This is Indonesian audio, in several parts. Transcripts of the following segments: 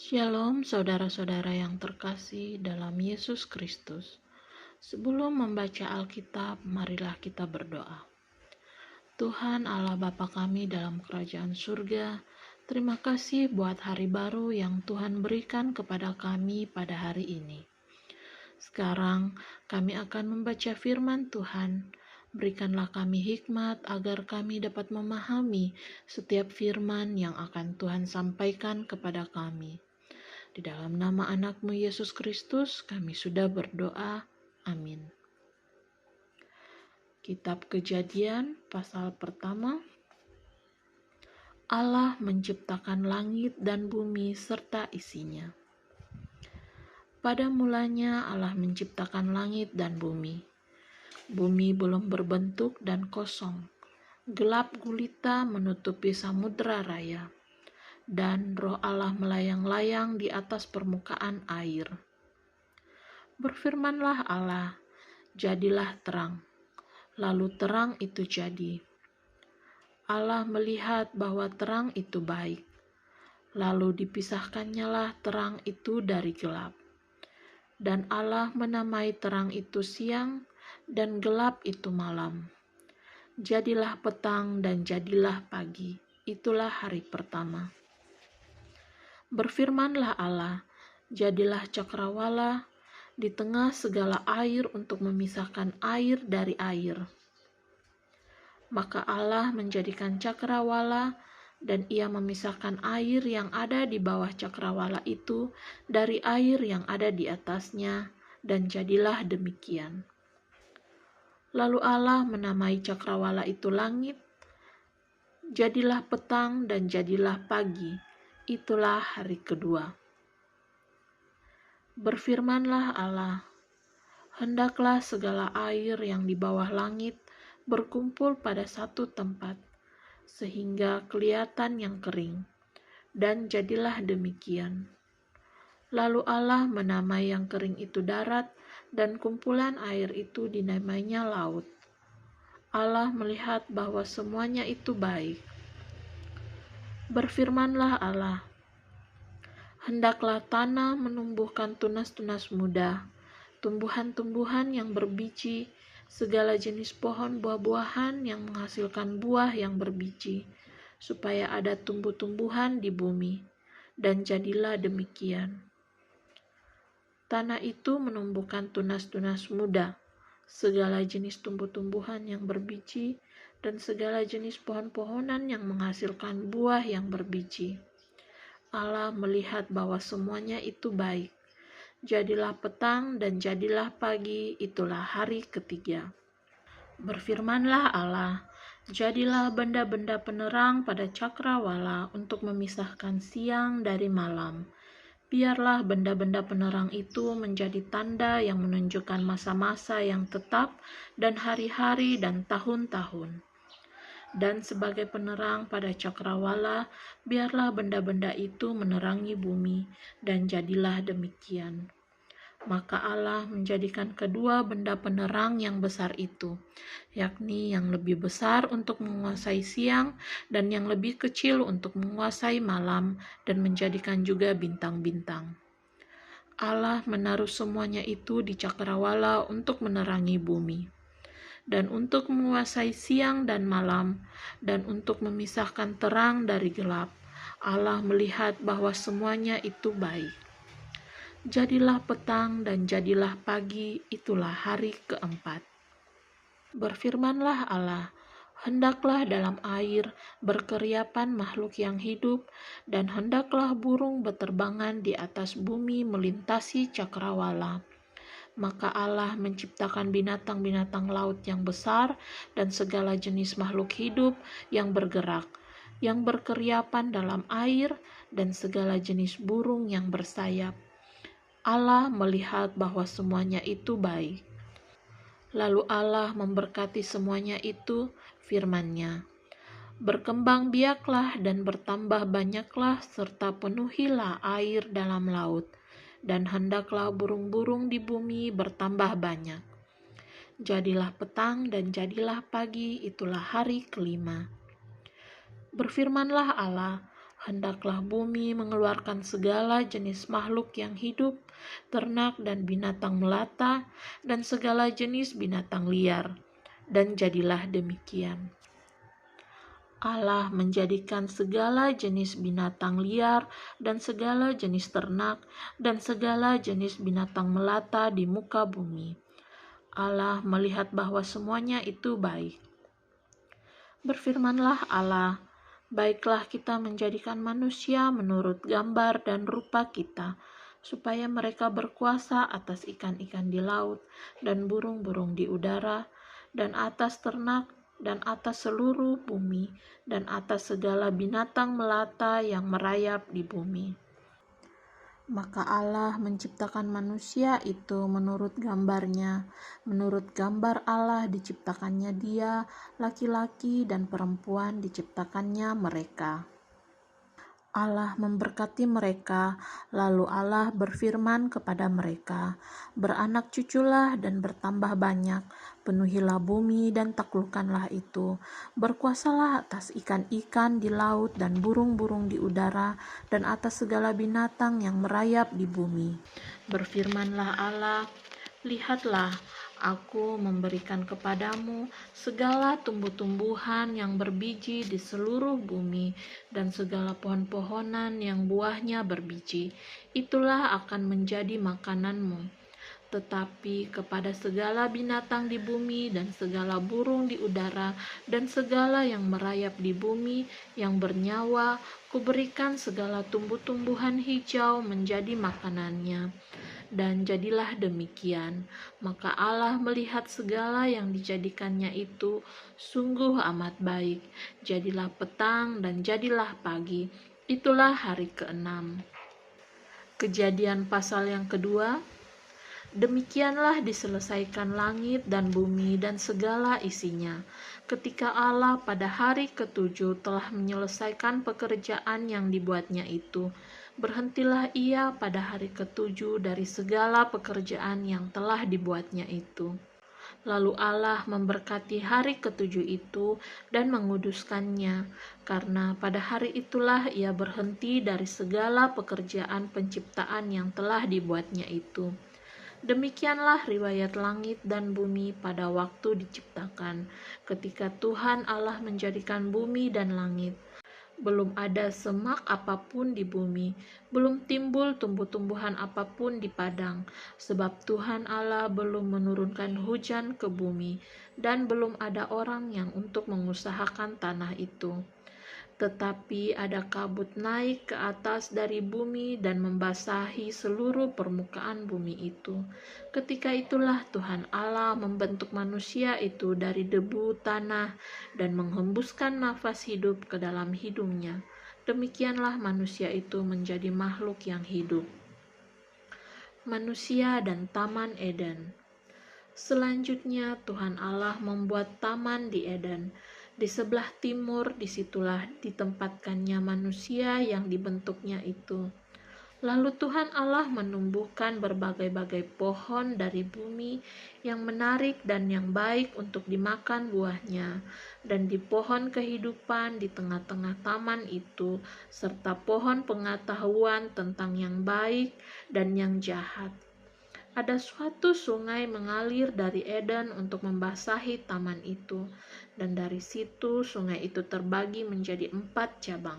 Shalom saudara-saudara yang terkasih dalam Yesus Kristus. Sebelum membaca Alkitab, marilah kita berdoa. Tuhan Allah Bapa kami dalam kerajaan surga, terima kasih buat hari baru yang Tuhan berikan kepada kami pada hari ini. Sekarang kami akan membaca firman Tuhan. Berikanlah kami hikmat agar kami dapat memahami setiap firman yang akan Tuhan sampaikan kepada kami. Di dalam nama anak-Mu Yesus Kristus kami sudah berdoa. Amin. Kitab Kejadian pasal pertama. Allah menciptakan langit dan bumi serta isinya. Pada mulanya Allah menciptakan langit dan bumi. Bumi belum berbentuk dan kosong. Gelap gulita menutupi samudera raya. Dan Roh Allah melayang-layang di atas permukaan air. Berfirmanlah Allah, jadilah terang. Lalu terang itu jadi. Allah melihat bahwa terang itu baik. Lalu dipisahkannyalah terang itu dari gelap. Dan Allah menamai terang itu siang, dan gelap itu malam. Jadilah petang dan jadilah pagi. Itulah hari pertama. Berfirmanlah Allah, jadilah cakrawala di tengah segala air untuk memisahkan air dari air. Maka Allah menjadikan cakrawala, dan ia memisahkan air yang ada di bawah cakrawala itu dari air yang ada di atasnya, dan jadilah demikian. Lalu Allah menamai cakrawala itu langit. Jadilah petang dan jadilah pagi. Itulah hari kedua. Berfirmanlah Allah, hendaklah segala air yang di bawah langit berkumpul pada satu tempat, sehingga kelihatan yang kering. Dan jadilah demikian. Lalu Allah menamai yang kering itu darat, dan kumpulan air itu dinamainya laut. Allah melihat bahwa semuanya itu baik. Berfirmanlah Allah, hendaklah tanah menumbuhkan tunas-tunas muda, tumbuhan-tumbuhan yang berbiji, segala jenis pohon buah-buahan yang menghasilkan buah yang berbiji, supaya ada tumbuh-tumbuhan di bumi. Dan jadilah demikian. Tanah itu menumbuhkan tunas-tunas muda, segala jenis tumbuh-tumbuhan yang berbiji, dan segala jenis pohon-pohonan yang menghasilkan buah yang berbiji. Allah melihat bahwa semuanya itu baik. Jadilah petang dan jadilah pagi, itulah hari ketiga. Berfirmanlah Allah, jadilah benda-benda penerang pada cakrawala untuk memisahkan siang dari malam. Biarlah benda-benda penerang itu menjadi tanda yang menunjukkan masa-masa yang tetap dan hari-hari dan tahun-tahun. Dan sebagai penerang pada cakrawala, biarlah benda-benda itu menerangi bumi, dan jadilah demikian. Maka Allah menjadikan kedua benda penerang yang besar itu, yakni yang lebih besar untuk menguasai siang dan yang lebih kecil untuk menguasai malam, dan menjadikan juga bintang-bintang. Allah menaruh semuanya itu di cakrawala untuk menerangi bumi, dan untuk menguasai siang dan malam, dan untuk memisahkan terang dari gelap. Allah melihat bahwa semuanya itu baik. Jadilah petang dan jadilah pagi, itulah hari keempat. Berfirmanlah Allah, hendaklah dalam air berkeriapan makhluk yang hidup, dan hendaklah burung beterbangan di atas bumi melintasi cakrawala. Maka Allah menciptakan binatang-binatang laut yang besar dan segala jenis makhluk hidup yang bergerak, yang berkeriapan dalam air, dan segala jenis burung yang bersayap. Allah melihat bahwa semuanya itu baik. Lalu Allah memberkati semuanya itu, firman-Nya, berkembang biaklah dan bertambah banyaklah, serta penuhilah air dalam laut, dan hendaklah burung-burung di bumi bertambah banyak. Jadilah petang dan jadilah pagi, itulah hari kelima. Berfirmanlah Allah, Hendaklah bumi mengeluarkan segala jenis makhluk yang hidup, ternak dan binatang melata, dan segala jenis binatang liar. Dan jadilah demikian. Allah menjadikan segala jenis binatang liar dan segala jenis ternak dan segala jenis binatang melata di muka bumi. Allah melihat bahwa semuanya itu baik. Berfirmanlah Allah, baiklah kita menjadikan manusia menurut gambar dan rupa kita, supaya mereka berkuasa atas ikan-ikan di laut dan burung-burung di udara, dan atas ternak, dan atas seluruh bumi, dan atas segala binatang melata yang merayap di bumi. Maka Allah menciptakan manusia itu menurut gambarnya. Menurut gambar Allah diciptakannya dia, laki-laki dan perempuan diciptakannya mereka. Allah memberkati mereka, lalu Allah berfirman kepada mereka, beranak cuculah dan bertambah banyak, penuhilah bumi dan taklukkanlah itu, berkuasalah atas ikan-ikan di laut dan burung-burung di udara, dan atas segala binatang yang merayap di bumi. Berfirmanlah Allah, lihatlah, Aku memberikan kepadamu segala tumbuh-tumbuhan yang berbiji di seluruh bumi dan segala pohon-pohonan yang buahnya berbiji. Itulah akan menjadi makananmu. Tetapi kepada segala binatang di bumi dan segala burung di udara dan segala yang merayap di bumi yang bernyawa, kuberikan segala tumbuh-tumbuhan hijau menjadi makanannya. Dan jadilah demikian. Maka Allah melihat segala yang dijadikannya itu sungguh amat baik. Jadilah petang dan jadilah pagi. Itulah hari ke-6. Kejadian pasal yang kedua. Demikianlah diselesaikan langit dan bumi dan segala isinya. Ketika Allah pada hari ke-7 telah menyelesaikan pekerjaan yang dibuatnya itu, berhentilah ia pada hari ke-7 dari segala pekerjaan yang telah dibuatnya itu. Lalu Allah memberkati hari ke-7 itu dan menguduskannya, karena pada hari itulah ia berhenti dari segala pekerjaan penciptaan yang telah dibuatnya itu. Demikianlah riwayat langit dan bumi pada waktu diciptakan, ketika Tuhan Allah menjadikan bumi dan langit. Belum ada semak apapun di bumi, belum timbul tumbuh-tumbuhan apapun di padang, sebab Tuhan Allah belum menurunkan hujan ke bumi, dan belum ada orang yang untuk mengusahakan tanah itu. Tetapi ada kabut naik ke atas dari bumi dan membasahi seluruh permukaan bumi itu. Ketika itulah Tuhan Allah membentuk manusia itu dari debu tanah dan menghembuskan nafas hidup ke dalam hidungnya. Demikianlah manusia itu menjadi makhluk yang hidup. Manusia dan Taman Eden. Selanjutnya Tuhan Allah membuat taman di Eden. Di sebelah timur disitulah ditempatkannya manusia yang dibentuknya itu. Lalu Tuhan Allah menumbuhkan berbagai-bagai pohon dari bumi yang menarik dan yang baik untuk dimakan buahnya, dan di pohon kehidupan di tengah-tengah taman itu, serta pohon pengetahuan tentang yang baik dan yang jahat. Ada suatu sungai mengalir dari Eden untuk membasahi taman itu, dan dari situ sungai itu terbagi menjadi 4 cabang.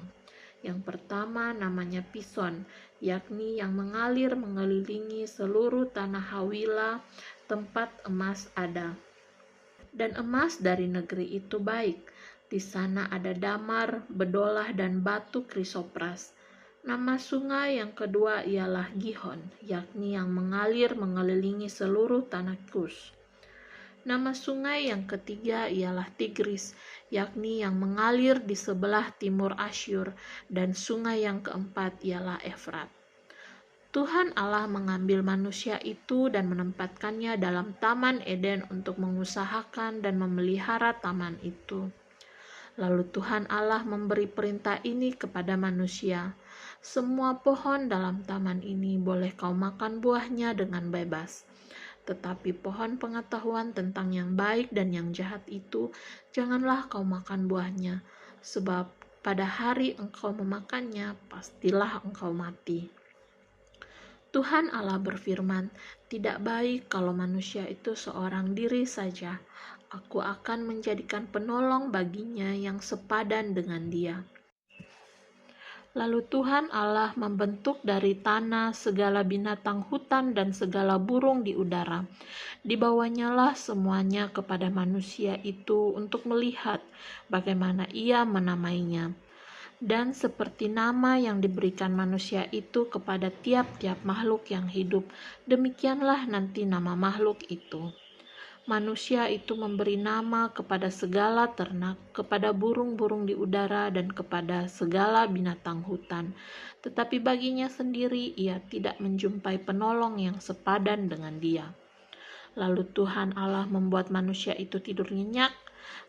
Yang pertama namanya Pison, yakni yang mengalir mengelilingi seluruh tanah Hawila, tempat emas ada. Dan emas dari negeri itu baik. Di sana ada damar, bedolah, dan batu krisopras. Nama sungai yang kedua ialah Gihon, yakni yang mengalir mengelilingi seluruh tanah Kus. Nama sungai yang ketiga ialah Tigris, yakni yang mengalir di sebelah timur Asyur, dan sungai yang keempat ialah Efrat. Tuhan Allah mengambil manusia itu dan menempatkannya dalam Taman Eden untuk mengusahakan dan memelihara taman itu. Lalu Tuhan Allah memberi perintah ini kepada manusia, semua pohon dalam taman ini boleh kau makan buahnya dengan bebas. Tetapi pohon pengetahuan tentang yang baik dan yang jahat itu, janganlah kau makan buahnya, sebab pada hari engkau memakannya, pastilah engkau mati. Tuhan Allah berfirman, tidak baik kalau manusia itu seorang diri saja. Aku akan menjadikan penolong baginya yang sepadan dengan dia. Lalu Tuhan Allah membentuk dari tanah segala binatang hutan dan segala burung di udara. Dibawanyalah semuanya kepada manusia itu untuk melihat bagaimana ia menamainya. Dan seperti nama yang diberikan manusia itu kepada tiap-tiap makhluk yang hidup, demikianlah nanti nama makhluk itu. Manusia itu memberi nama kepada segala ternak, kepada burung-burung di udara, dan kepada segala binatang hutan. Tetapi baginya sendiri ia tidak menjumpai penolong yang sepadan dengan dia. Lalu Tuhan Allah membuat manusia itu tidur nyenyak.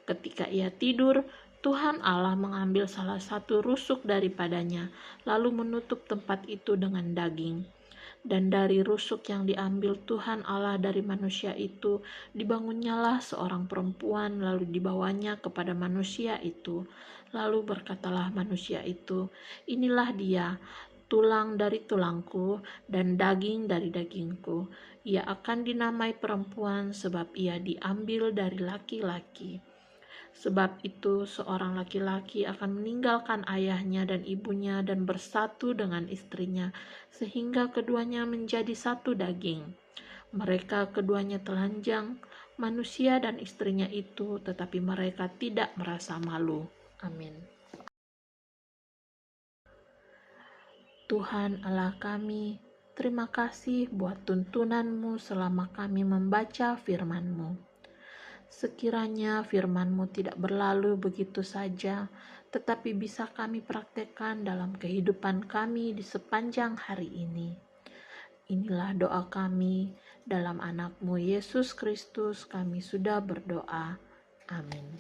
Ketika ia tidur, Tuhan Allah mengambil salah satu rusuk daripadanya, lalu menutup tempat itu dengan daging. Dan dari rusuk yang diambil Tuhan Allah dari manusia itu, dibangunnyalah seorang perempuan, lalu dibawanya kepada manusia itu. Lalu berkatalah manusia itu, inilah dia, tulang dari tulangku dan daging dari dagingku. Ia akan dinamai perempuan sebab ia diambil dari laki-laki. Sebab itu seorang laki-laki akan meninggalkan ayahnya dan ibunya dan bersatu dengan istrinya, sehingga keduanya menjadi satu daging. Mereka keduanya telanjang, manusia dan istrinya itu, tetapi mereka tidak merasa malu. Amin. Tuhan Allah kami, terima kasih buat tuntunan-Mu selama kami membaca firman-Mu. Sekiranya firman-Mu tidak berlalu begitu saja, tetapi bisa kami praktekkan dalam kehidupan kami di sepanjang hari ini. Inilah doa kami, dalam anak-Mu Yesus Kristus kami sudah berdoa. Amin.